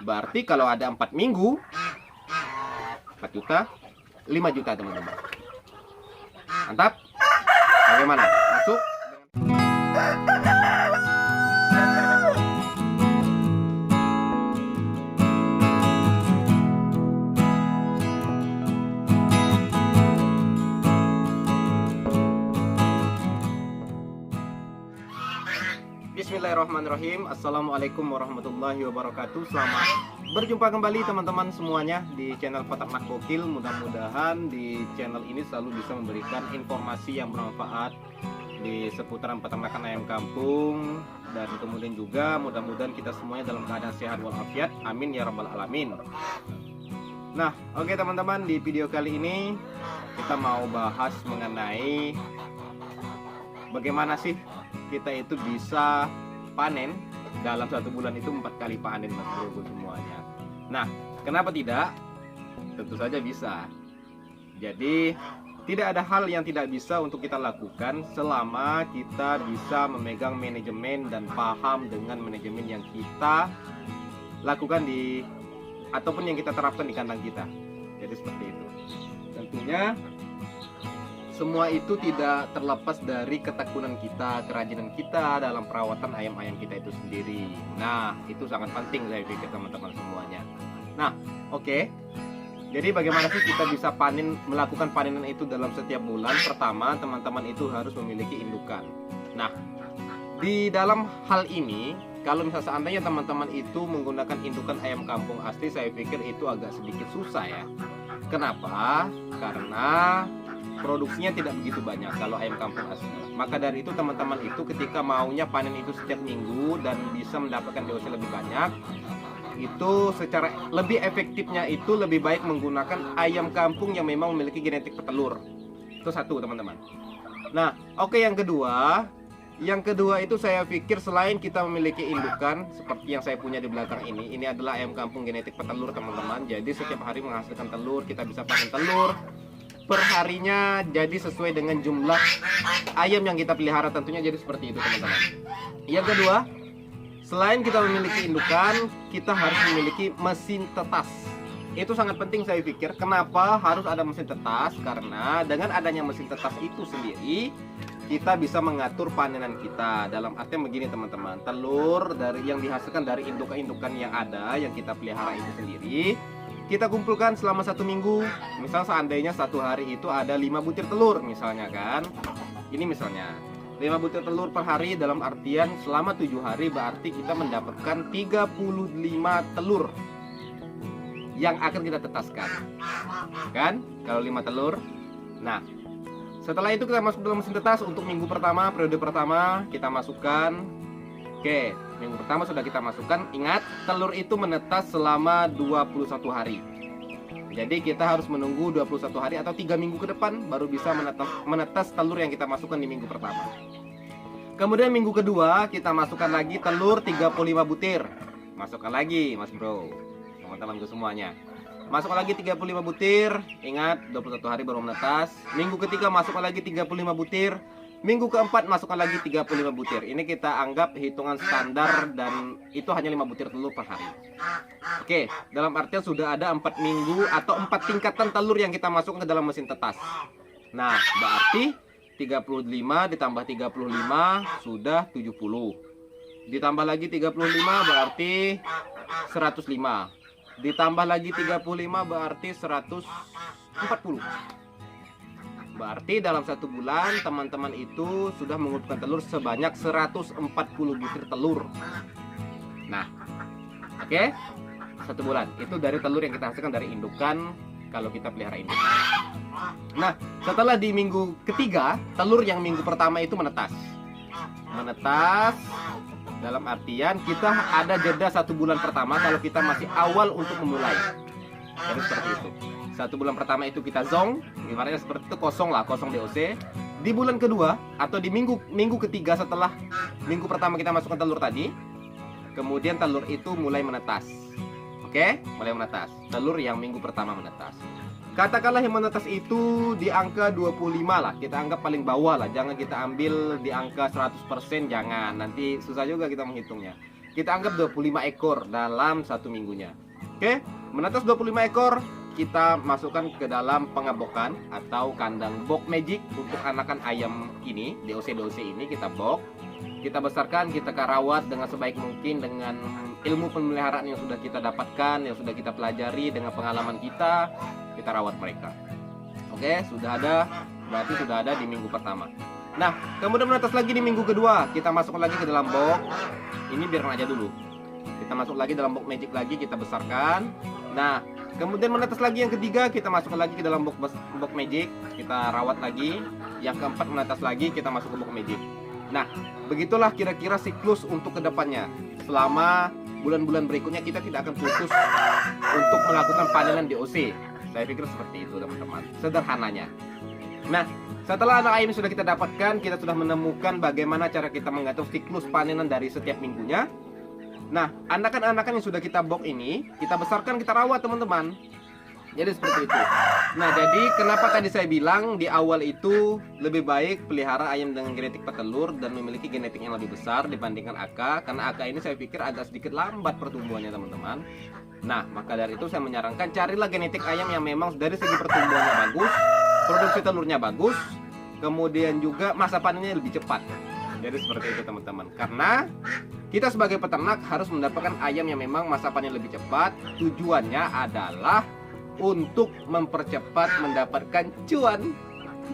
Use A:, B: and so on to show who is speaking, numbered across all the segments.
A: Berarti kalau ada 4 minggu, 4 juta, 5 juta teman-teman. Mantap. Bagaimana? Masuk? Bismillahirrahmanirrahim. Assalamualaikum warahmatullahi wabarakatuh. Selamat berjumpa kembali teman-teman semuanya di channel Peternak Gokil. Mudah-mudahan di channel ini selalu bisa memberikan informasi yang bermanfaat di seputaran peternakan ayam kampung, dan kemudian juga mudah-mudahan kita semuanya dalam keadaan sehat walafiat. Amin ya rabbal alamin. Nah, oke teman-teman, di video kali ini kita mau bahas mengenai bagaimana sih kita itu bisa panen dalam 1 bulan itu 4 kali panen, mas bro semuanya. Nah, kenapa tidak? Tentu saja bisa. Jadi tidak ada hal yang tidak bisa untuk kita lakukan selama kita bisa memegang manajemen dan paham dengan manajemen yang kita lakukan ataupun yang kita terapkan di kandang kita. Jadi seperti itu. Tentunya semua itu tidak terlepas dari ketekunan kita, kerajinan kita dalam perawatan ayam-ayam kita itu sendiri. Nah, itu sangat penting saya pikir teman-teman semuanya. Nah, oke. Jadi bagaimana sih kita bisa melakukan panenan itu dalam setiap bulan? Pertama, teman-teman itu harus memiliki indukan. Nah, di dalam hal ini, kalau misalnya seandainya teman-teman itu menggunakan indukan ayam kampung asli, saya pikir itu agak sedikit susah ya. Kenapa? Karena produksinya tidak begitu banyak kalau ayam kampung asli. Maka dari itu teman-teman itu ketika maunya panen itu setiap minggu dan bisa mendapatkan DOC lebih banyak, itu secara lebih efektifnya itu lebih baik menggunakan ayam kampung yang memang memiliki genetik petelur. Itu satu teman-teman. Nah, oke, yang kedua itu saya pikir selain kita memiliki indukan seperti yang saya punya di belakang ini adalah ayam kampung genetik petelur teman-teman. Jadi setiap hari menghasilkan telur, kita bisa panen telur perharinya jadi sesuai dengan jumlah ayam yang kita pelihara, tentunya jadi seperti itu teman-teman. Yang kedua, selain kita memiliki indukan, kita harus memiliki mesin tetas. Itu sangat penting saya pikir. Kenapa harus ada mesin tetas? Karena dengan adanya mesin tetas itu sendiri, kita bisa mengatur panenan kita. Dalam artian begini teman-teman, telur yang dihasilkan dari indukan-indukan yang ada yang kita pelihara itu sendiri, kita kumpulkan selama 1 minggu. Misal seandainya 1 hari itu ada 5 butir telur misalnya kan. Ini misalnya 5 butir telur per hari, dalam artian selama 7 hari berarti kita mendapatkan 35 telur yang akan kita tetaskan. Kan? Kalau 5 telur. Nah, setelah itu kita masuk dalam mesin tetas untuk minggu pertama, periode pertama kita masukkan. Oke, minggu pertama sudah kita masukkan. Ingat, telur itu menetas selama 21 hari. Jadi kita harus menunggu 21 hari atau 3 minggu ke depan baru bisa menetas telur yang kita masukkan di minggu pertama. Kemudian minggu kedua kita masukkan lagi telur 35 butir. Masukkan lagi, mas bro, teman-temanku semuanya. Masukkan lagi 35 butir. Ingat, 21 hari baru menetas. Minggu ketiga masukkan lagi 35 butir. Minggu keempat masukkan lagi 35 butir. Ini kita anggap hitungan standar dan itu hanya 5 butir telur per hari. Oke, dalam artian sudah ada 4 minggu atau 4 tingkatan telur yang kita masukkan ke dalam mesin tetas. Nah, berarti 35 ditambah 35 sudah 70. Ditambah lagi 35 berarti 105. Ditambah lagi 35 berarti 140. Berarti dalam 1 bulan teman-teman itu sudah mengumpulkan telur sebanyak 140 butir telur. Nah, oke, 1 bulan itu dari telur yang kita hasilkan dari indukan kalau kita pelihara indukan. Nah, setelah di minggu ketiga, telur yang minggu pertama itu menetas. Menetas dalam artian kita ada jeda 1 bulan pertama kalau kita masih awal untuk memulai. Jadi seperti itu. 1 bulan pertama itu kita zong, ibaratnya seperti itu, kosong DOC. Di bulan kedua atau di minggu ketiga setelah minggu pertama kita masukkan telur tadi, kemudian telur itu mulai menetas. Oke, mulai menetas. Telur yang minggu pertama menetas. Katakanlah yang menetas itu di angka 25 lah, kita anggap paling bawah lah. Jangan kita ambil di angka 100%, jangan. Nanti susah juga kita menghitungnya. kita anggap 25 ekor dalam satu minggunya. Oke, menetas 25 ekor, kita masukkan ke dalam pengebokan atau kandang box magic untuk anakan ayam ini, DOC ini kita box, kita besarkan, kita rawat dengan sebaik mungkin dengan ilmu pemeliharaan yang sudah kita dapatkan, yang sudah kita pelajari dengan pengalaman kita rawat mereka. Oke, sudah ada, berarti sudah ada di minggu pertama. Nah, kemudian menetas lagi di minggu kedua, kita masukkan lagi ke dalam box. Ini biarkan aja dulu. Kita masuk lagi dalam box magic lagi, kita besarkan. Nah, kemudian menetas lagi yang ketiga, kita masukkan lagi ke dalam box magic, kita rawat lagi. Yang keempat menetas lagi, kita masuk ke box magic. Nah, begitulah kira-kira siklus untuk kedepannya. Selama bulan-bulan berikutnya kita tidak akan putus untuk melakukan panenan DOC. Saya pikir seperti itu teman-teman, sederhananya. Nah, setelah anak ayam sudah kita dapatkan, kita sudah menemukan bagaimana cara kita mengatur siklus panenan dari setiap minggunya. Nah, anakan-anakan yang sudah kita box ini, kita besarkan, kita rawat teman-teman. Jadi seperti itu. Nah, jadi kenapa tadi saya bilang di awal itu lebih baik pelihara ayam dengan genetik petelur dan memiliki genetik yang lebih besar dibandingkan AK. Karena AK ini saya pikir agak sedikit lambat pertumbuhannya teman-teman. Nah, maka dari itu saya menyarankan carilah genetik ayam yang memang dari segi pertumbuhannya bagus, produksi telurnya bagus, kemudian juga masa panennya lebih cepat. Jadi seperti itu teman-teman. Karena kita sebagai peternak harus mendapatkan ayam yang memang masa panen lebih cepat. Tujuannya adalah untuk mempercepat mendapatkan cuan.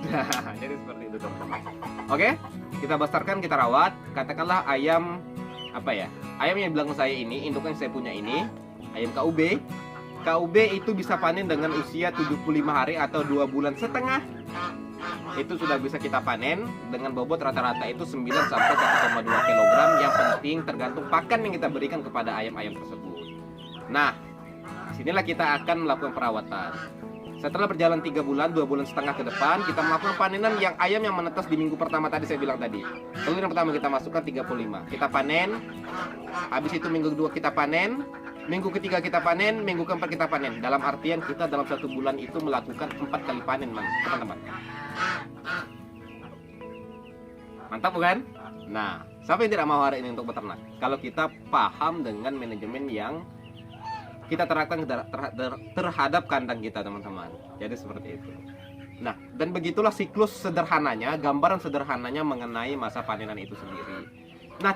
A: Nah, jadi seperti itu teman-teman. Oke, kita besarkan, kita rawat. Katakanlah ayam apa ya? Ayam yang bilang saya ini, induk yang saya punya ini, ayam KUB. KUB itu bisa panen dengan usia 75 hari atau 2 bulan setengah. Itu sudah bisa kita panen dengan bobot rata-rata itu 9 sampai 1,2 kg. Yang penting tergantung pakan yang kita berikan kepada ayam-ayam tersebut. Nah, disinilah kita akan melakukan perawatan. Setelah berjalan 3 bulan, 2 bulan setengah ke depan, kita melakukan panenan yang ayam yang menetas di minggu pertama tadi saya bilang tadi. Telur yang pertama kita masukkan 35. Kita panen. Habis itu minggu kedua kita panen. Minggu ketiga kita panen, minggu keempat kita panen. Dalam artian kita dalam 1 bulan itu melakukan 4 kali panen, teman-teman. Mantap bukan? Nah, siapa yang tidak mau hari ini untuk beternak? Kalau kita paham dengan manajemen yang kita terapkan terhadap kandang kita, teman-teman. Jadi seperti itu. Nah, dan begitulah siklus sederhananya, gambaran sederhananya mengenai masa panenan itu sendiri. Nah,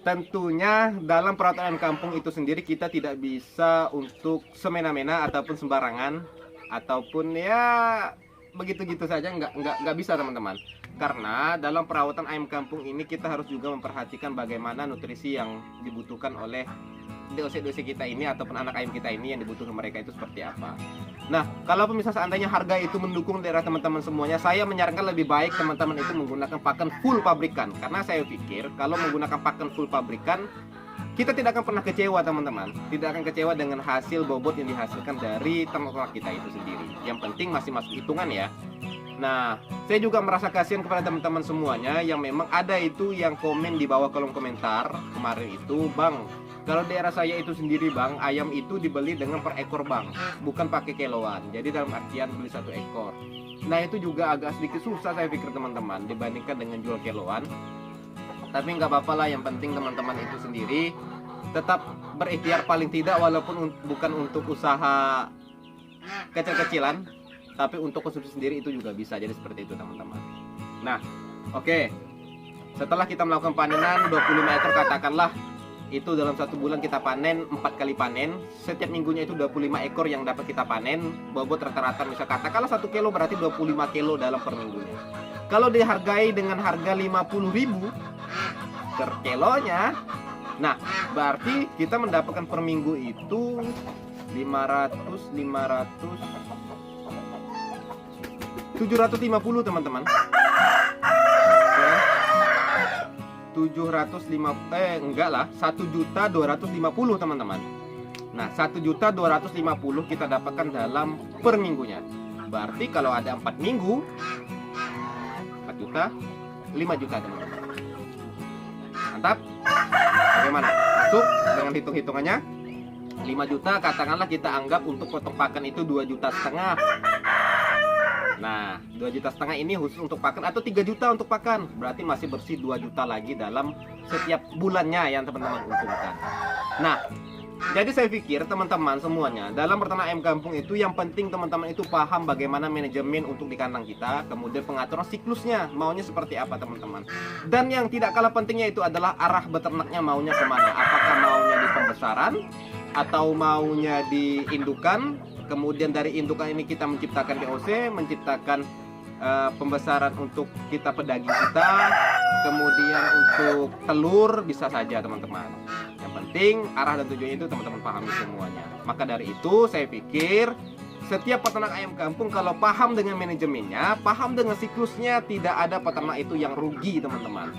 A: tentunya dalam perawatan kampung itu sendiri kita tidak bisa untuk semena-mena ataupun sembarangan ataupun ya begitu-gitu saja, nggak bisa teman-teman. Karena dalam perawatan ayam kampung ini kita harus juga memperhatikan bagaimana nutrisi yang dibutuhkan oleh DOC kita ini ataupun anak ayam kita ini, yang dibutuhkan mereka itu seperti apa. Nah, kalau misalnya seandainya harga itu mendukung daerah teman-teman semuanya, saya menyarankan lebih baik teman-teman itu menggunakan pakan full pabrikan. Karena saya pikir kalau menggunakan pakan full pabrikan, kita tidak akan pernah kecewa teman-teman. Tidak akan kecewa dengan hasil bobot yang dihasilkan dari ternak kita itu sendiri. Yang penting masih masuk hitungan ya. Nah, saya juga merasa kasihan kepada teman-teman semuanya yang memang ada itu yang komen di bawah kolom komentar kemarin itu, Bang, kalau daerah saya itu sendiri Bang, ayam itu dibeli dengan per ekor Bang, bukan pakai kiloan. Jadi dalam artian beli 1 ekor. Nah, itu juga agak sedikit susah saya pikir teman-teman dibandingkan dengan jual kiloan. Tapi nggak apa-apa lah, yang penting teman-teman itu sendiri tetap berikhtiar paling tidak, walaupun bukan untuk usaha kecil-kecilan, tapi untuk konsumsi sendiri itu juga bisa. Jadi seperti itu teman-teman. Nah, oke. Setelah kita melakukan panenan 25 ekor katakanlah, itu dalam 1 bulan kita panen 4 kali panen. Setiap minggunya itu 25 ekor yang dapat kita panen. Bobot rata-rata misal katakanlah 1 kilo berarti 25 kilo dalam per minggunya. Kalau dihargai dengan harga 50.000 per kilonya, nah berarti kita mendapatkan per minggu itu 750 teman-teman. 1.250 teman-teman. Nah, 1.250 kita dapatkan dalam per minggunya. Berarti kalau ada 4 minggu 4 juta, 5 juta teman-teman. Mantap. Bagaimana? Masuk dengan hitung-hitungannya. 5 juta katakanlah kita anggap untuk potong pakan itu 2,5 juta. Nah, 2,5 juta ini khusus untuk pakan atau 3 juta untuk pakan. Berarti masih bersih 2 juta lagi dalam setiap bulannya yang teman-teman untungkan. Nah, jadi saya pikir teman-teman semuanya dalam peternak ayam kampung itu yang penting teman-teman itu paham bagaimana manajemen untuk di kandang kita, kemudian pengaturan siklusnya maunya seperti apa teman-teman. Dan yang tidak kalah pentingnya itu adalah arah beternaknya maunya kemana. Apakah maunya di pembesaran atau maunya di indukan. Kemudian dari indukan ini kita menciptakan DOC, menciptakan pembesaran untuk kita pedaging kita, kemudian untuk telur bisa saja teman-teman. Yang penting arah dan tujuannya itu teman-teman pahami semuanya. Maka dari itu saya pikir setiap peternak ayam kampung kalau paham dengan manajemennya, paham dengan siklusnya, tidak ada peternak itu yang rugi teman-teman.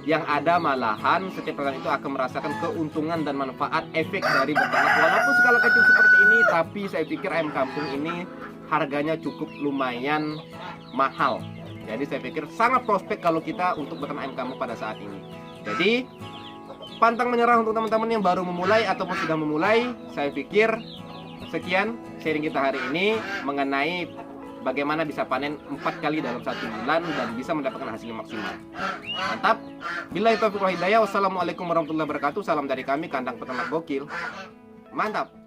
A: Yang ada malahan setiap peternak itu akan merasakan keuntungan dan manfaat efek dari beternak walaupun skala kecil seperti ini, tapi saya pikir ayam kampung ini harganya cukup lumayan mahal. Jadi saya pikir sangat prospek kalau kita untuk beternak ayam kampung pada saat ini. Jadi pantang menyerah untuk teman-teman yang baru memulai ataupun sudah memulai. Saya pikir sekian sharing kita hari ini mengenai bagaimana bisa panen 4 kali dalam 1 bulan dan bisa mendapatkan hasil maksimal. Mantap. Billahi taufiq wal hidayah. Wassalamualaikum warahmatullahi wabarakatuh. Salam dari kami, Kandang Peternak Gokil. Mantap.